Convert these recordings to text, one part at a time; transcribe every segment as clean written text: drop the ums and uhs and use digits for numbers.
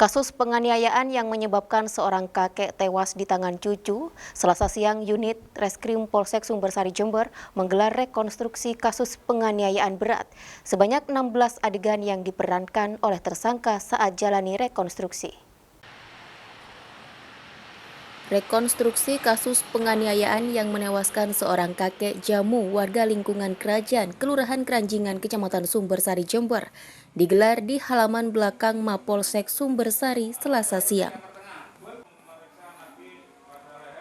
Kasus penganiayaan yang menyebabkan seorang kakek tewas di tangan cucu, Selasa siang unit Reskrim Polsek Sumbersari Jember menggelar rekonstruksi kasus penganiayaan berat. Sebanyak 16 adegan yang diperankan oleh tersangka saat jalani rekonstruksi. Rekonstruksi kasus penganiayaan yang menewaskan seorang kakek jamu warga lingkungan Kerajaan, Kelurahan Keranjingan, Kecamatan Sumbersari, Jember, digelar di halaman belakang Mapolsek Sumbersari, Selasa siang.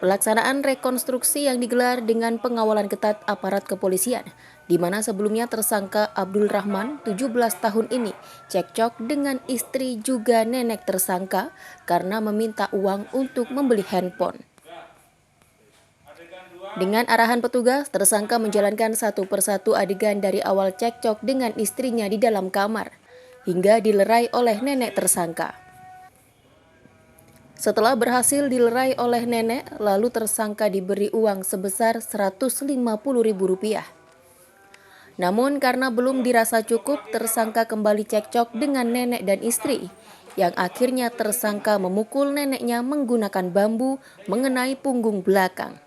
Pelaksanaan rekonstruksi yang digelar dengan pengawalan ketat aparat kepolisian, di mana sebelumnya tersangka Abdul Rahman, 17 tahun ini, cekcok dengan istri juga nenek tersangka karena meminta uang untuk membeli handphone. Dengan arahan petugas, tersangka menjalankan satu persatu adegan dari awal cekcok dengan istrinya di dalam kamar, hingga dilerai oleh nenek tersangka. Setelah berhasil dilerai oleh nenek, lalu tersangka diberi uang sebesar Rp150.000. Namun karena belum dirasa cukup, tersangka kembali cekcok dengan nenek dan istri, yang akhirnya tersangka memukul neneknya menggunakan bambu mengenai punggung belakang.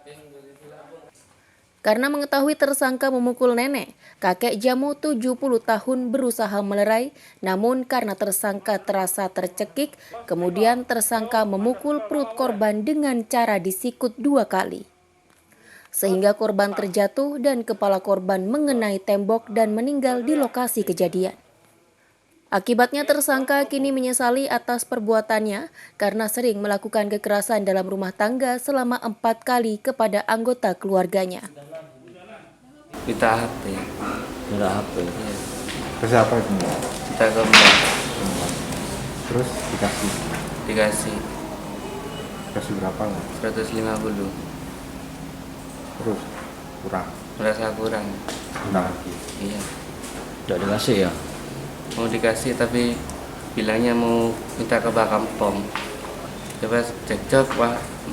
Karena mengetahui tersangka memukul nenek, kakek jamu 70 tahun berusaha melerai, namun karena tersangka terasa tercekik, kemudian tersangka memukul perut korban dengan cara disikut 2 kali. Sehingga korban terjatuh dan kepala korban mengenai tembok dan meninggal di lokasi kejadian. Akibatnya tersangka kini menyesali atas perbuatannya karena sering melakukan kekerasan dalam rumah tangga selama 4 kali kepada anggota keluarganya. Minta HP. Minta HP. Ya. Ke siapa itu? Minta ke mbak. Terus dikasih Dikasih berapa nggak? 150. Terus kurang? Merasa kurang. Minta lagi? Iya. Tidak dikasih ya? Mau dikasih tapi bilangnya mau minta ke Bakampong. Coba cekcok,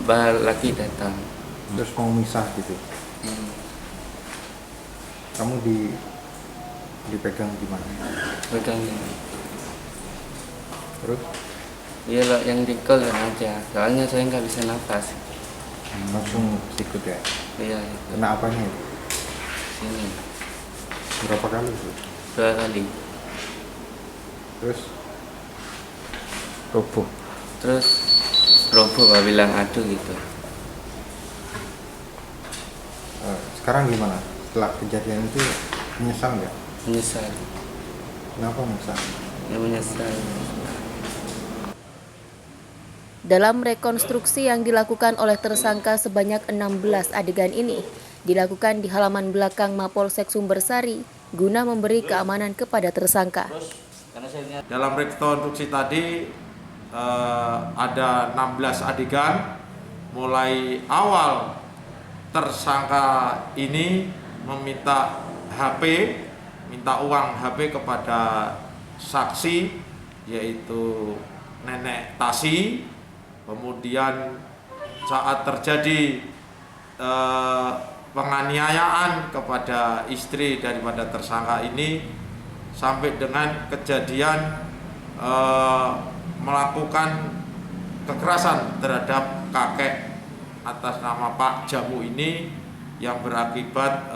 bah lagi datang. Terus mau misah gitu? Kamu dipegang di mana? Pegang ini. Terus? Iya loh, yang dikol aja. Soalnya saya nggak bisa nafas. Langsung sikut ya? Iya. Itu. Kena apanya itu? Sini. Berapa kali itu? 2 kali. Terus? Roboh? Terus roboh, bah bilang aduh gitu. Sekarang gimana? Setelah kejadian itu menyesal nggak? Menyesal. Kenapa menyesal? Ya menyesal. Dalam rekonstruksi yang dilakukan oleh tersangka sebanyak 16 adegan ini, dilakukan di halaman belakang Mapolsek Sumbersari guna memberi keamanan kepada tersangka. Dalam rekonstruksi tadi ada 16 adegan, mulai awal tersangka ini meminta minta uang HP kepada saksi, yaitu nenek Tasi. Kemudian saat terjadi penganiayaan kepada istri daripada tersangka ini, sampai dengan kejadian melakukan kekerasan terhadap kakek atas nama Pak Jamu ini, yang berakibat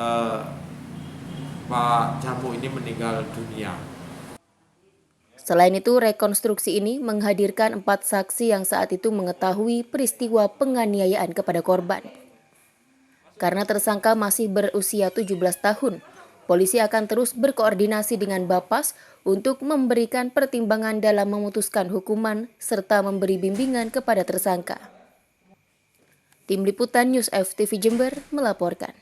Pak Jamu ini meninggal dunia. Selain itu, rekonstruksi ini menghadirkan 4 saksi yang saat itu mengetahui peristiwa penganiayaan kepada korban. Karena tersangka masih berusia 17 tahun, polisi akan terus berkoordinasi dengan Bapas untuk memberikan pertimbangan dalam memutuskan hukuman serta memberi bimbingan kepada tersangka. Tim Liputan News FTV Jember melaporkan.